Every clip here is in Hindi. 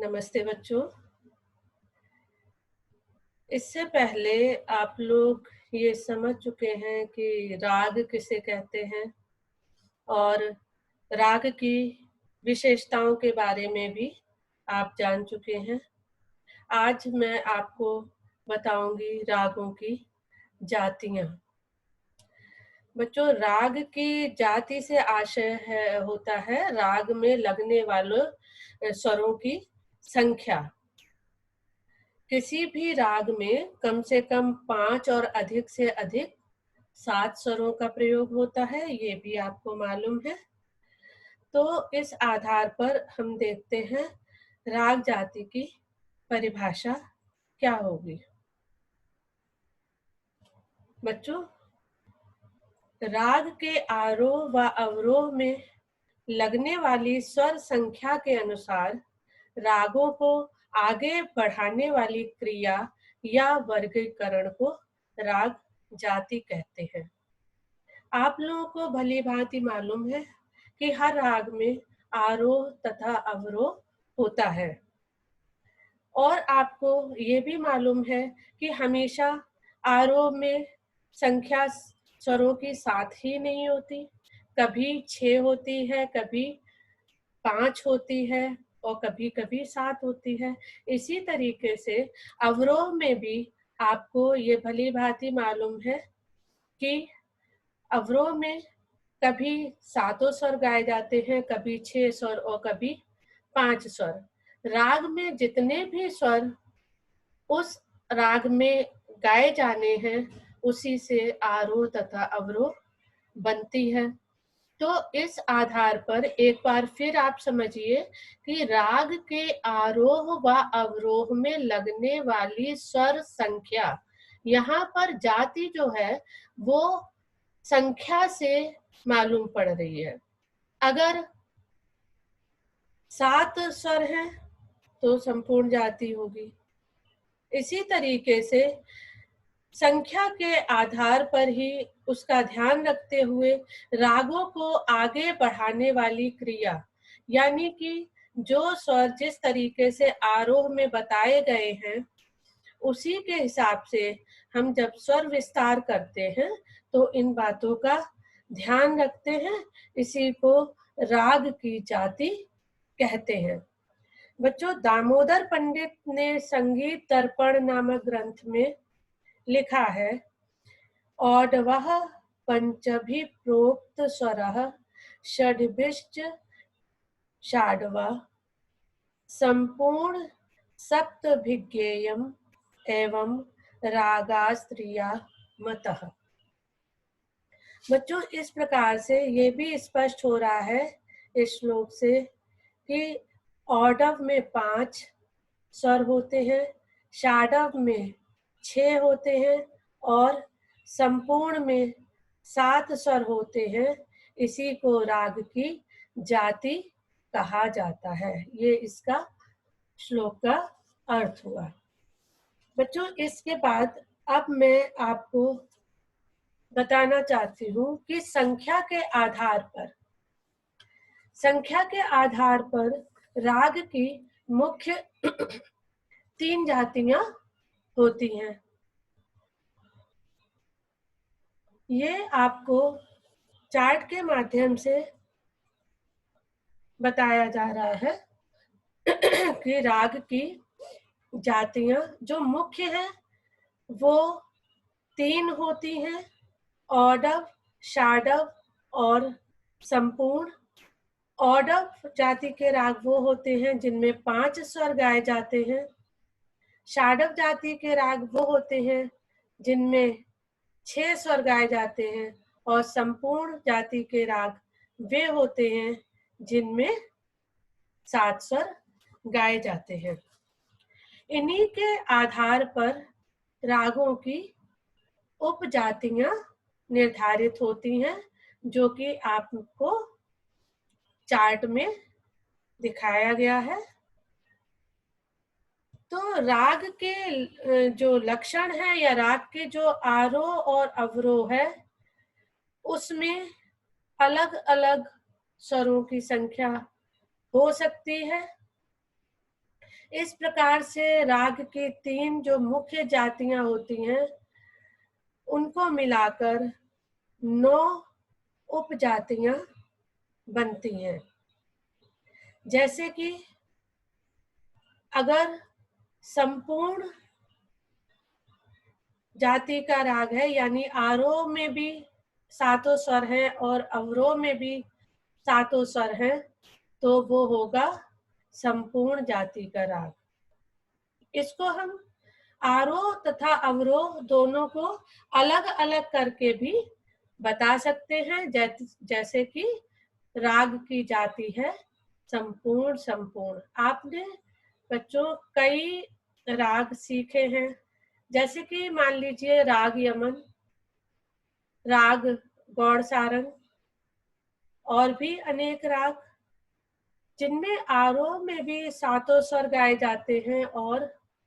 नमस्ते बच्चों। इससे पहले आप लोग ये समझ चुके हैं कि राग किसे कहते हैं और राग की विशेषताओं के बारे में भी आप जान चुके हैं। आज मैं आपको बताऊंगी रागों की जातियां। बच्चों, राग की जाति से आशय होता है राग में लगने वाले स्वरों की संख्या। किसी भी राग में कम से कम 5 और अधिक से अधिक 7 स्वरों का प्रयोग होता है, ये भी आपको मालूम है। तो इस आधार पर हम देखते हैं राग जाति की परिभाषा क्या होगी। बच्चों, राग के आरोह व अवरोह में लगने वाली स्वर संख्या के अनुसार रागों को आगे बढ़ाने वाली क्रिया या वर्गीकरण को राग जाति कहते हैं। आप लोगों को भली भांति मालूम है कि हर राग में आरोह तथा अवरोह होता है और आपको ये भी मालूम है कि हमेशा आरोह में संख्या स्वरों की 7 ही नहीं होती, कभी 6 होती है, कभी 5 होती है और कभी कभी 7 होती है। इसी तरीके से अवरोह में भी आपको ये भली भांति मालूम है कि अवरोह में कभी 7 स्वर गाए जाते हैं, कभी 6 स्वर और कभी 5 स्वर। राग में जितने भी स्वर उस राग में गाए जाने हैं उसी से आरोह तथा अवरोह बनती है। तो इस आधार पर एक बार फिर आप समझिए कि राग के आरोह व अवरोह में लगने वाली स्वर संख्या, यहाँ पर जाति जो है वो संख्या से मालूम पड़ रही है। अगर 7 स्वर हैं तो संपूर्ण जाति होगी। इसी तरीके से संख्या के आधार पर ही उसका ध्यान रखते हुए रागों को आगे बढ़ाने वाली क्रिया, यानी कि जो स्वर जिस तरीके से आरोह में बताए गए हैं उसी के हिसाब से हम जब स्वर विस्तार करते हैं तो इन बातों का ध्यान रखते हैं। इसी को राग की जाति कहते हैं। बच्चों, दामोदर पंडित ने संगीत दर्पण नामक ग्रंथ में लिखा है, औडवः पंचभि प्रोक्त स्वरः षड्भिश्च षाड्वा संपूर्ण सप्तभिज्ञेयम् एवं रागास्त्रिया मतः। बच्चों, इस प्रकार से ये भी स्पष्ट हो रहा है इस श्लोक से कि औडव में 5 स्वर होते हैं, षाडव में 6 होते हैं और संपूर्ण में 7 स्वर होते हैं। इसी को राग की जाति कहा जाता है। ये इसका श्लोक का अर्थ हुआ। बच्चों, इसके बाद अब मैं आपको बताना चाहती हूँ कि संख्या के आधार पर राग की मुख्य 3 जातियां होती हैं। ये आपको चार्ट के माध्यम से बताया जा रहा है कि राग की जातियां जो मुख्य हैं वो 3 होती हैं, औडव, षाडव और संपूर्ण। औडव जाति के राग वो होते हैं जिनमें 5 स्वर गाए जाते हैं। षाडव जाति के राग वो होते हैं जिनमें 6 स्वर गाए जाते हैं और संपूर्ण जाति के राग वे होते हैं जिनमें 7 स्वर गाए जाते हैं। इन्हीं के आधार पर रागों की उपजातियां निर्धारित होती हैं, जो कि आपको चार्ट में दिखाया गया है। तो राग के जो लक्षण है या राग के जो आरोह और अवरोह है उसमें अलग अलग स्वरों की संख्या हो सकती है। इस प्रकार से राग की 3 जो मुख्य जातियां होती हैं उनको मिलाकर 9 उपजातियां बनती हैं। जैसे कि अगर संपूर्ण जाति का राग है, यानी आरोह में भी सातों स्वर हैं और अवरोह में भी सातों स्वर हैं, तो वो होगा संपूर्ण जाति का राग। इसको हम आरोह तथा अवरोह दोनों को अलग अलग करके भी बता सकते हैं। जैसे कि राग की जाति है संपूर्ण संपूर्ण। आपने बच्चों कई राग सीखे हैं, जैसे कि मान लीजिए राग यमन, राग गौड़ सारंग और भी अनेक राग, जिनमें आरोह में भी सातों स्वर गाए जाते हैं और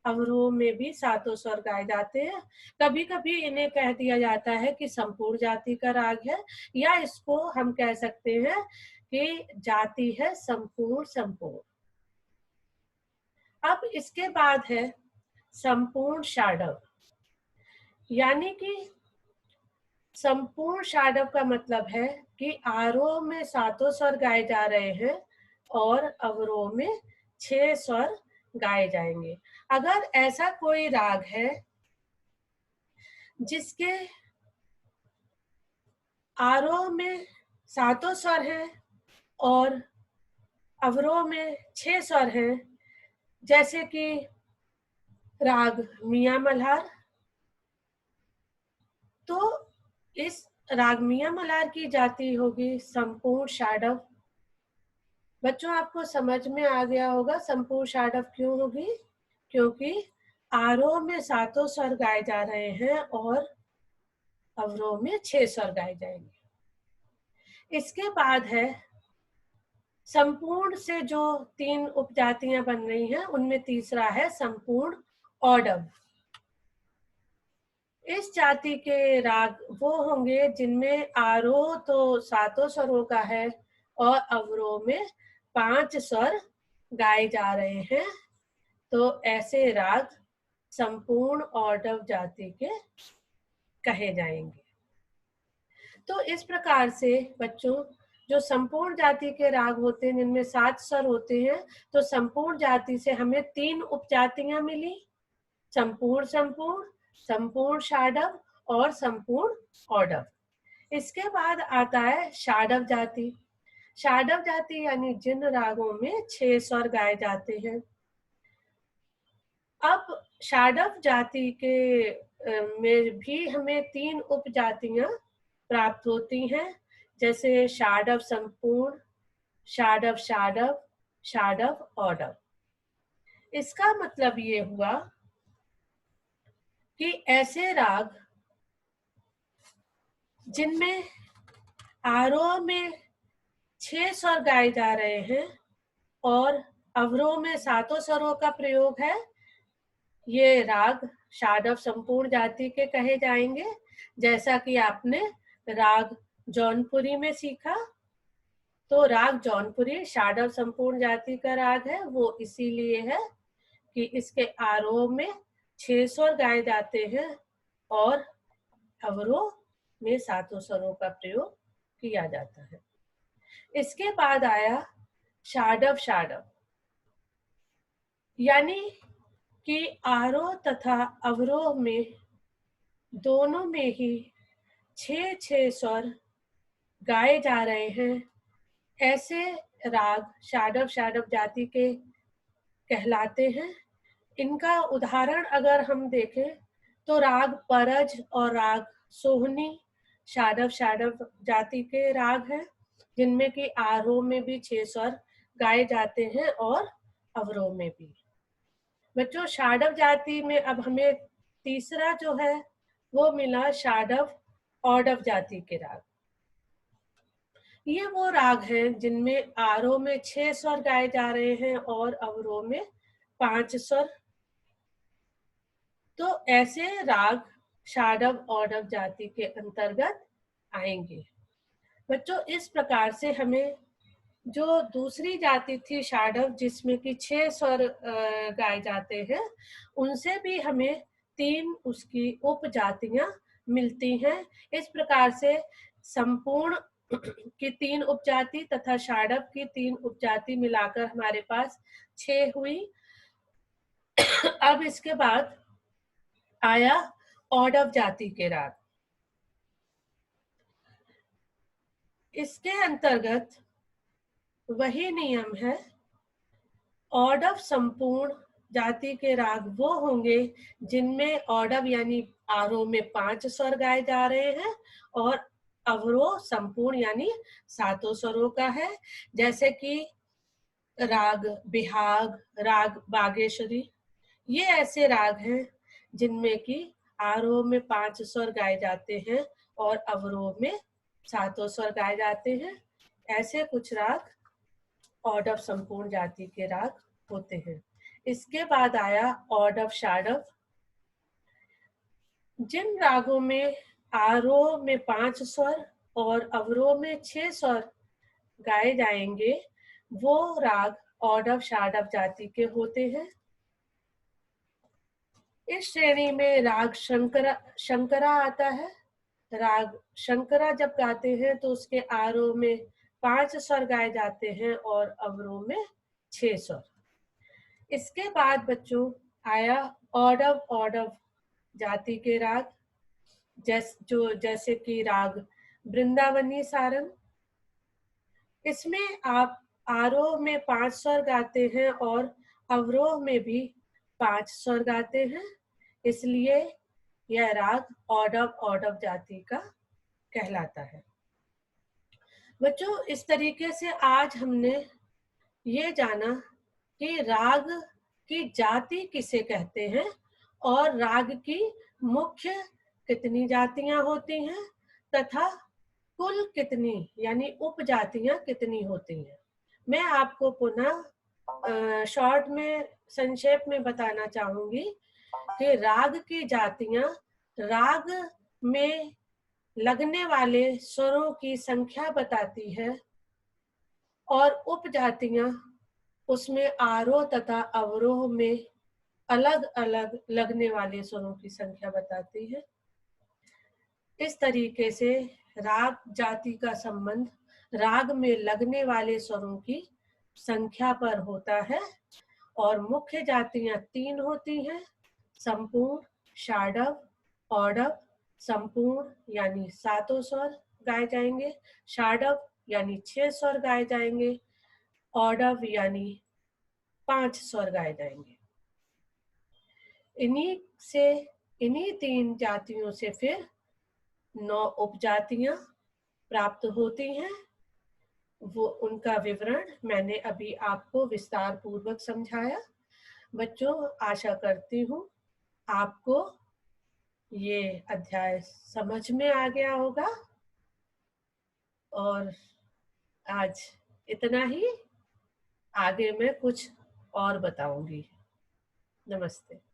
अवरोह में भी सातों स्वर गाए जाते हैं। कभी कभी इन्हें कह दिया जाता है कि संपूर्ण जाति का राग है, या इसको हम कह सकते हैं कि जाति है संपूर्ण संपूर्ण। अब इसके बाद है संपूर्ण षाडव, यानी कि संपूर्ण षाडव का मतलब है कि आरोह में सातों स्वर गाए जा रहे हैं और अवरोह में 6 स्वर गाए जाएंगे। अगर ऐसा कोई राग है जिसके आरोह में सातों स्वर हैं और अवरोह में 6 स्वर हैं, जैसे कि राग मियां मल्हार, तो इस राग मियां मल्हार की जाति होगी संपूर्ण षाडव। बच्चों आपको समझ में आ गया होगा संपूर्ण षाडव क्यों होगी, क्योंकि आरोह में सातों स्वर गाए जा रहे हैं और अवरोह में 6 स्वर गाए जाएंगे। इसके बाद है संपूर्ण से जो 3 उपजातियां बन रही हैं, उनमें तीसरा है संपूर्ण औडव। इस जाति के राग वो होंगे जिनमें आरोह तो सातों स्वरों का है और अवरोह में 5 स्वर गाए जा रहे हैं, तो ऐसे राग संपूर्ण औडव जाति के कहे जाएंगे। तो इस प्रकार से बच्चों जो संपूर्ण जाति के राग होते हैं जिनमें 7 स्वर होते हैं, तो संपूर्ण जाति से हमें 3 उपजातियां मिली, संपूर्ण संपूर्ण, संपूर्ण षाडव और संपूर्ण औडव। इसके बाद आता है षाडव जाति। षाडव जाति यानी जिन रागों में 6 स्वर गाए जाते हैं। अब षाडव जाति के में भी हमें 3 उपजातियां प्राप्त होती हैं, जैसे षाडव संपूर्ण, षाडव षाडव, षाडव औडव। इसका मतलब ये हुआ कि ऐसे राग जिनमें आरोह में 6 स्वर गाए जा रहे हैं और अवरोह में सातों स्वरों का प्रयोग है, ये राग षाडव संपूर्ण जाति के कहे जाएंगे। जैसा कि आपने राग जौनपुरी में सीखा, तो राग जौनपुरी षाडव संपूर्ण जाति का राग है। वो इसीलिए है कि इसके आरोह में 6 स्वर गाए जाते हैं और अवरोह में सातों स्वरों का प्रयोग किया जाता है। इसके बाद आया षाडव षाडव, यानी कि आरोह तथा अवरोह में दोनों में ही 6 स्वर गाए जा रहे हैं। ऐसे राग षाडव षाडव जाति के कहलाते हैं। इनका उदाहरण अगर हम देखें तो राग परज और राग सोहनी षाडव षाडव जाति के राग हैं, जिनमें कि आरोह में भी 6 स्वर गाए जाते हैं और अवरोह में भी। बच्चों षाडव जाति में अब हमें तीसरा जो है वो मिला षाडव औडव जाति के राग। ये वो राग हैं जिनमें आरोह में 6 स्वर गाए जा रहे हैं और अवरोह में 5 स्वर। तो ऐसे राग षाडव औडव जाति के अंतर्गत आएंगे। बच्चों इस प्रकार से हमें जो दूसरी जाति थी षाडव, जिसमें कि 6 स्वर गाए जाते हैं, उनसे भी हमें 3 उसकी उपजातियां मिलती हैं। इस प्रकार से संपूर्ण की 3 उपजाति तथा षाडव की 3 उपजाति मिलाकर हमारे पास 6 हुई। अब इसके बाद आया औडव जाति के राग। इसके अंतर्गत वही नियम है। औडव संपूर्ण जाति के राग वो होंगे जिनमें औडव यानी आरोह में 5 स्वर गाए जा रहे हैं और अवरोह संपूर्ण यानी 7 स्वरों का है। जैसे कि राग बिहाग, राग बागेश्वरी, ये ऐसे राग हैं जिनमें कि आरोह में 5 स्वर गाए जाते हैं और अवरोह में 7 स्वर गाए जाते हैं। ऐसे कुछ राग औडव संपूर्ण जाति के राग होते हैं। इसके बाद आया औडव षाडव। जिन रागों में आरोह में 5 स्वर और अवरोह में 6 स्वर गाए जाएंगे, वो राग औडव षाडव जाति के होते हैं। इस श्रेणी में राग शंकरा शंकरा आता है। राग शंकरा जब गाते हैं तो उसके आरोह में 5 स्वर गाए जाते हैं और अवरोह में 6 स्वर। इसके बाद बच्चों आया औडव औडव जाति के राग, जैसे कि राग वृंदावनी सारंग। इसमें आप आरोह में 5 स्वर गाते हैं और अवरोह में भी 5 स्वर गाते हैं, इसलिए यह राग औडव औडव जाति का कहलाता है। बच्चों, इस तरीके से आज हमने ये जाना कि राग की जाति किसे कहते हैं और राग की मुख्य कितनी जातियां होती हैं तथा कुल कितनी यानी उपजातियां कितनी होती हैं। मैं आपको पुनः शॉर्ट में संक्षेप में बताना चाहूंगी कि राग की जातियां राग में लगने वाले स्वरों की संख्या बताती है और उपजातियां उसमें आरोह तथा अवरोह में अलग अलग लगने वाले स्वरों की संख्या बताती है। इस तरीके से राग जाति का संबंध राग में लगने वाले स्वरों की संख्या पर होता है और मुख्य जातियां 3 होती हैं: संपूर्ण, षाडव, औडव। संपूर्ण यानी 7 स्वर गाए जाएंगे, षाडव यानी 6 स्वर गाए जाएंगे, औडव यानी 5 स्वर गाए जाएंगे। इन्हीं 3 जातियों से फिर 9 उपजातियां प्राप्त होती हैं। वो उनका विवरण मैंने अभी आपको विस्तार पूर्वक समझाया। बच्चों, आशा करती हूँ आपको ये अध्याय समझ में आ गया होगा और आज इतना ही। आगे मैं कुछ और बताऊंगी। नमस्ते।